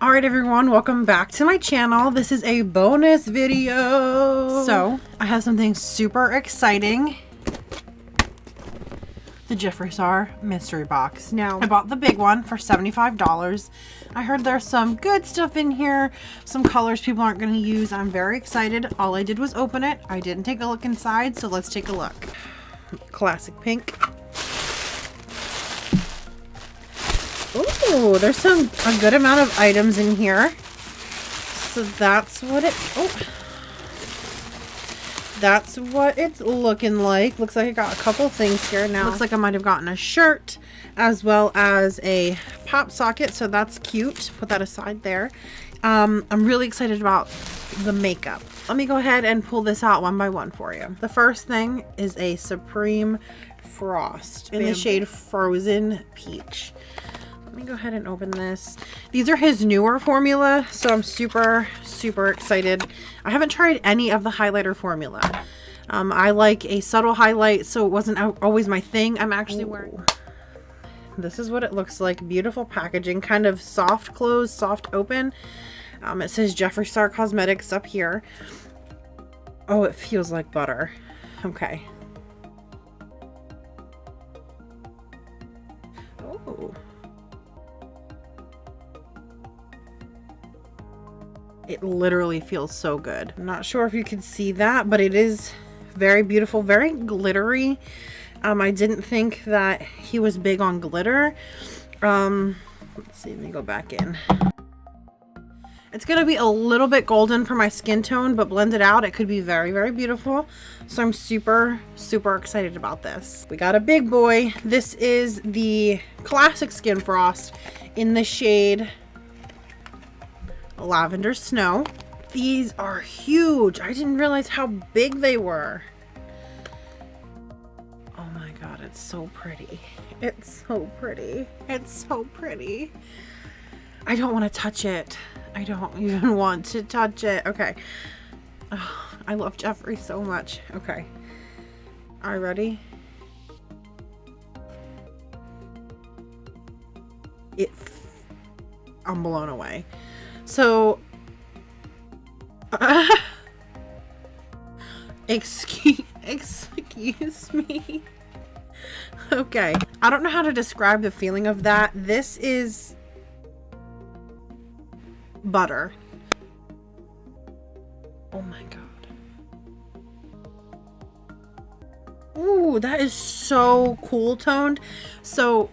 Alright everyone, welcome back to my channel. This is a bonus video. So, I have something super exciting. The Jeffree Star mystery box. Now, I bought the big one for $75. I heard there's some good stuff in here, some colors people aren't going to use. I'm very excited. All I did was open it. I didn't take a look inside, so let's take a look. Classic pink. Ooh, there's a good amount of items in here. So that's what it's looking like. Looks like I got a couple things here now. Looks like I might have gotten a shirt as well as a pop socket, so that's cute. Put that aside there. I'm really excited about the makeup. Let me go ahead and pull this out one by one for you. The first thing is a Supreme Frost in the shade Frozen Peach. Let me go ahead and open this. These are his newer formula, so I'm super excited. I haven't tried any of the highlighter formula. I like a subtle highlight, so it wasn't always my thing. I'm actually wearing... This is what it looks like. Beautiful packaging, kind of soft close, soft open. It says Jeffree Star Cosmetics up here. Oh, it feels like butter. Okay. Oh. It literally feels so good. I'm not sure if you can see that, but it is very beautiful, very glittery. I didn't think that he was big on glitter. Let's see, let me go back in. It's going to be a little bit golden for my skin tone, but blended out, it could be very beautiful. So I'm super excited about this. We got a big boy. This is the classic Skin Frost in the shade Lavender Snow. These are huge. I didn't realize how big they were. Oh my god, it's so pretty. It's so pretty. It's so pretty. I don't want to touch it. I don't even want to touch it. Okay. Oh, I love Jeffree so much. Okay. Are you ready? I'm blown away. So, excuse me. Okay. I don't know how to describe the feeling of that. This is butter. Oh my god. Ooh, that is so cool toned. So,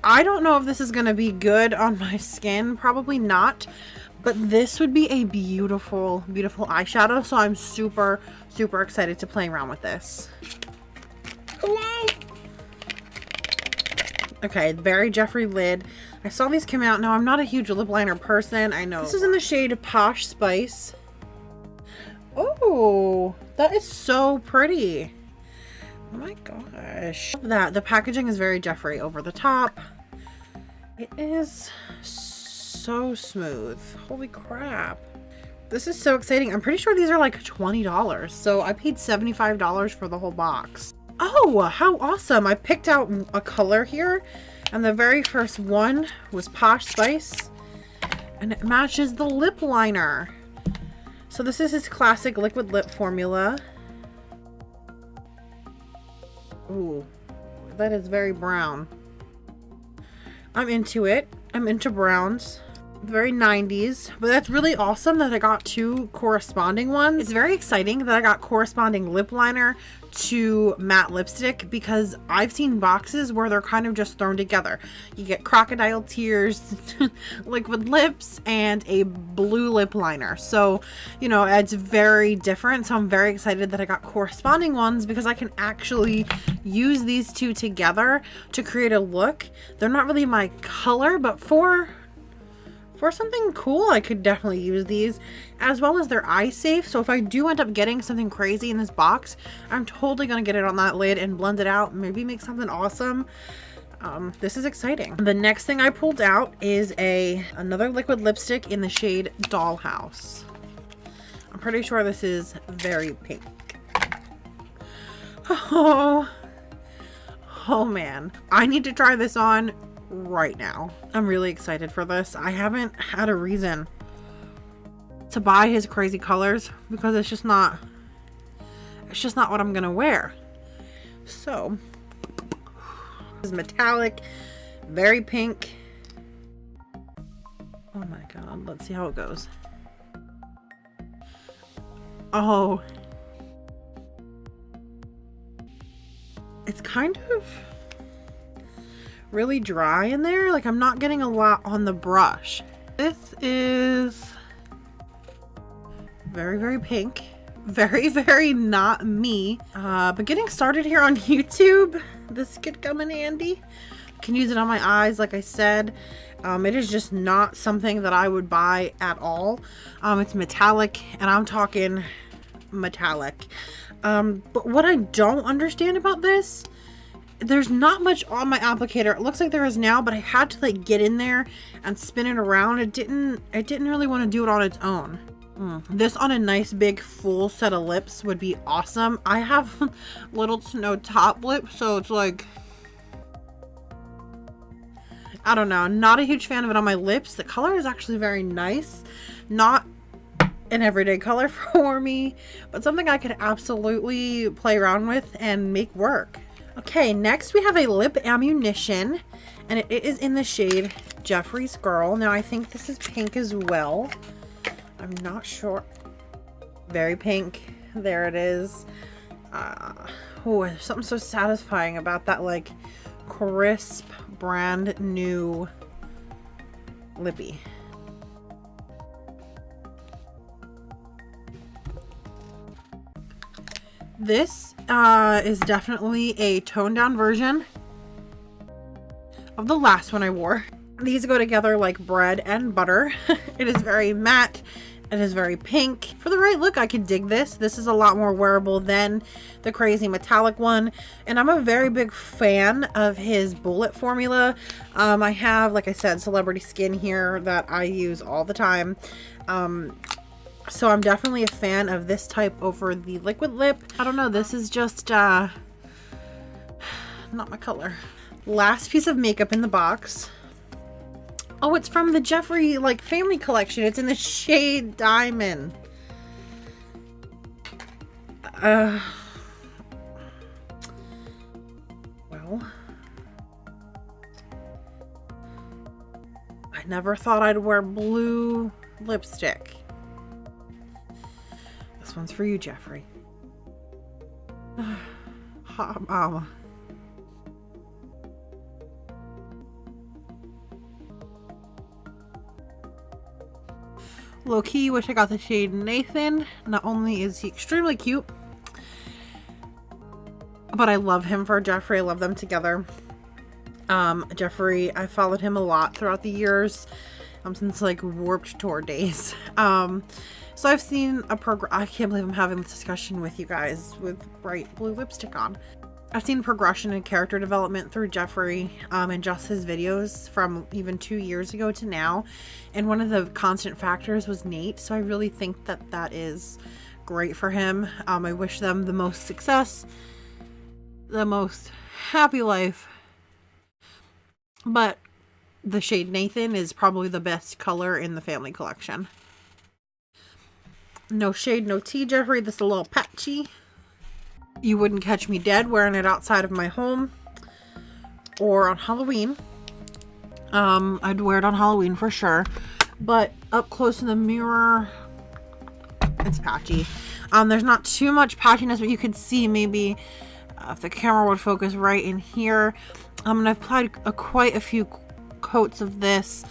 I don't know if this is going to be good on my skin. Probably not. But this would be a beautiful eyeshadow, so I'm super excited to play around with this. Hello! Okay, very Jeffree lid. I saw these come out. Now, I'm not a huge lip liner person, I know. This is in the shade Posh Spice. Oh, that is so pretty. Oh my gosh. Love that. The packaging is very Jeffree, over the top. It is so smooth. Holy crap. This is so exciting. I'm pretty sure these are like $20. So I paid $75 for the whole box. Oh, how awesome. I picked out a color here. And the very first one was Posh Spice. And it matches the lip liner. So this is his classic liquid lip formula. Ooh, that is very brown. I'm into it. I'm into browns. Very 90s, but that's really awesome that I got two corresponding ones. It's very exciting that I got corresponding lip liner to matte lipstick, because I've seen boxes where they're kind of just thrown together. You get crocodile tears, liquid lips, and a blue lip liner. So, you know, it's very different. So I'm very excited that I got corresponding ones, because I can actually use these two together to create a look. They're not really my color, but for something cool, I could definitely use these, as well as they're eye safe. So if I do end up getting something crazy in this box, I'm totally gonna get it on that lid and blend it out, maybe make something awesome. This is exciting. The next thing I pulled out is another liquid lipstick in the shade Dollhouse. I'm pretty sure this is very pink. Oh man, I need to try this on right now. I'm really excited for this. I haven't had a reason to buy his crazy colors because it's just not what I'm gonna wear. So this is metallic, very pink. Oh my god, let's see how it goes. Oh, it's kind of really dry in there. Like, I'm not getting a lot on the brush. This is very, very pink. Very, very not me. But getting started here on YouTube, this could come in handy. Can use it on my eyes, like I said. It is just not something that I would buy at all. It's metallic, and I'm talking metallic. But what I don't understand about this, there's not much on my applicator. It looks like there is now, but I had to like get in there and spin it around. It didn't really want to do it on its own. This on a nice big full set of lips would be awesome. I have little to no top lip, so it's like, I don't know, not a huge fan of it on my lips. The color is actually very nice. Not an everyday color for me, but something I could absolutely play around with and make work. Okay, next we have a lip ammunition, and it is in the shade Jeffree's Girl. Now I think this is pink as well. I'm not sure. Very pink. There it is. Oh, there's something so satisfying about that, like, crisp, brand new lippy. This is definitely a toned down version of the last one I wore. These go together like bread and butter. It is very matte. It is very pink. For the right look, I could dig this. This is a lot more wearable than the crazy metallic one. And I'm a very big fan of his bullet formula. I have, like I said, Celebrity Skin here that I use all the time. So I'm definitely a fan of this type over the liquid lip. I don't know, this is just not my color. Last piece of makeup in the box. Oh, it's from the Jeffree like family collection. It's in the shade Diamond. Well, I never thought I'd wear blue lipstick. This one's for you, Jeffree. Hot mama. Low key, wish I got the shade Nathan. Not only is he extremely cute, but I love him for Jeffree. I love them together. Jeffree, I followed him a lot throughout the years, since like Warped Tour days. So I've seen I can't believe I'm having this discussion with you guys with bright blue lipstick on. I've seen progression in character development through Jeffree and just his videos from even 2 years ago to now. And one of the constant factors was Nate. So I really think that that is great for him. I wish them the most success, the most happy life. But the shade Nathan is probably the best color in the family collection. No shade, no tea, Jeffree. This is a little patchy. You wouldn't catch me dead wearing it outside of my home or on Halloween. I'd wear it on Halloween for sure, but up close in the mirror, it's patchy. There's not too much patchiness, but you could see maybe if the camera would focus right in here. And I've applied quite a few coats of this.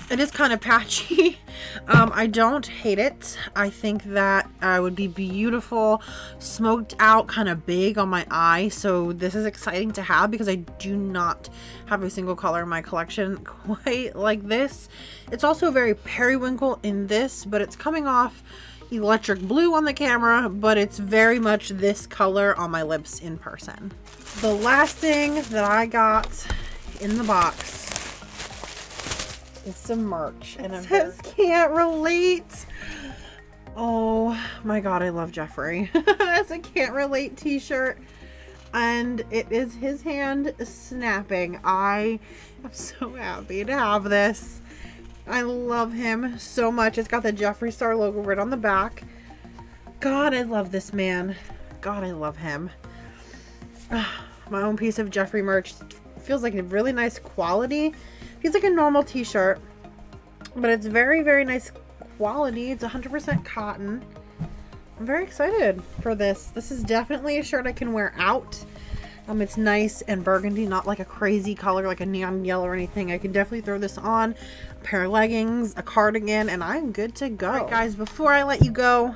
It is kind of patchy. I don't hate it. I think that would be beautiful, smoked out, kind of big on my eye. So this is exciting to have because I do not have a single color in my collection quite like this. It's also very periwinkle in this, but it's coming off electric blue on the camera, but it's very much this color on my lips in person. The last thing that I got in the box is some merch, and it says can't relate. Oh my god, I love Jeffree. It's a can't relate t-shirt. and it is his hand snapping. I am so happy to have this. I love him so much. It's got the Jeffree Star logo right on the back. God, I love this man. God, I love him. My own piece of Jeffree merch. Feels like a really nice quality. Feels like a normal t-shirt, but it's very, very nice quality. It's 100% cotton. I'm very excited for this. This is definitely a shirt I can wear out. It's nice and burgundy, not like a crazy color like a neon yellow or anything. I can definitely throw this on a pair of leggings, a cardigan, and I'm good to go. All right, guys, before I let you go,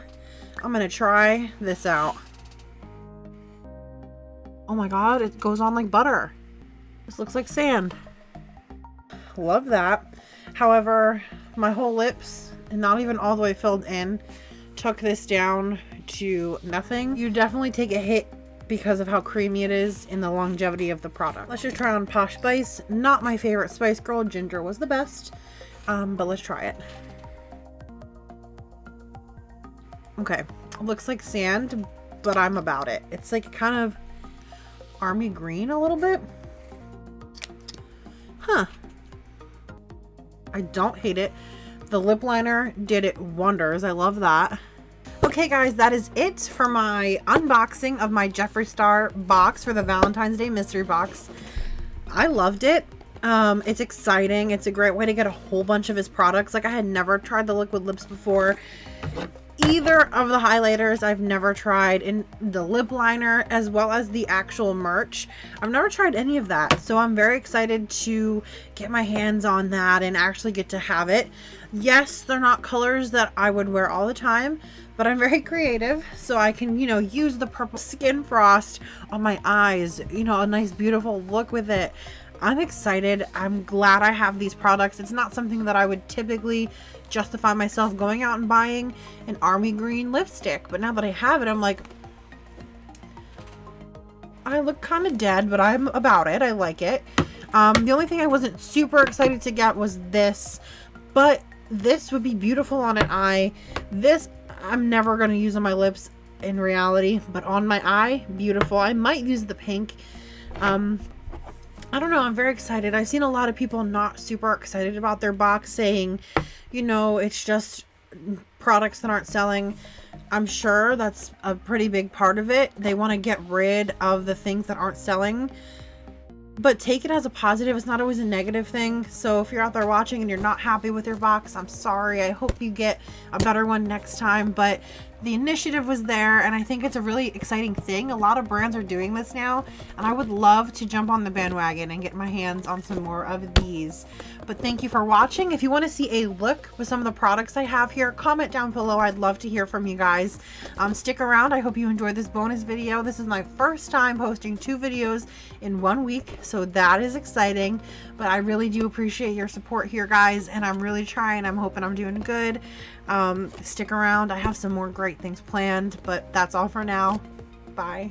I'm gonna try this out. Oh my god, it goes on like butter. This looks like sand. Love that. However, my whole lips, and not even all the way filled in, took this down to nothing. You definitely take a hit because of how creamy it is in the longevity of the product. Let's just try on Posh Spice. Not my favorite Spice Girl. Ginger was the best. But let's try it. Okay. Looks like sand, but I'm about it. It's like kind of army green a little bit. Huh. I don't hate it. The lip liner did it wonders. I love that. Okay guys, that is it for my unboxing of my Jeffree Star box for the Valentine's Day mystery box. I loved it. It's exciting. It's a great way to get a whole bunch of his products. Like, I had never tried the liquid lips before. Either of the highlighters I've never tried, in the lip liner as well as the actual merch. I've never tried any of that, so I'm very excited to get my hands on that and actually get to have it. Yes, they're not colors that I would wear all the time, but I'm very creative, so I can, you know, use the purple skin frost on my eyes, you know, a nice beautiful look with it. I'm excited. I'm glad I have these products. It's not something that I would typically justify myself going out and buying an army green lipstick, but now that I have it, I'm like, I look kind of dead, but I'm about it. I like it. The only thing I wasn't super excited to get was this, but this would be beautiful on an eye. This I'm never going to use on my lips in reality, but on my eye, beautiful. I might use the pink. I don't know. I'm very excited. I've seen a lot of people not super excited about their box, saying, you know, it's just products that aren't selling. I'm sure that's a pretty big part of it. They want to get rid of the things that aren't selling, but take it as a positive. It's not always a negative thing. So if you're out there watching and you're not happy with your box, I'm sorry. I hope you get a better one next time. But the initiative was there, and I think it's a really exciting thing. A lot of brands are doing this now, and I would love to jump on the bandwagon and get my hands on some more of these. But thank you for watching. If you want to see a look with some of the products I have here, comment down below. I'd love to hear from you guys. Stick around. I hope you enjoyed this bonus video. This is my first time posting 2 videos in 1 week, so that is exciting. But I really do appreciate your support here, guys, and I'm really trying. I'm hoping I'm doing good. Stick around. I have some more great things planned, but that's all for now. Bye.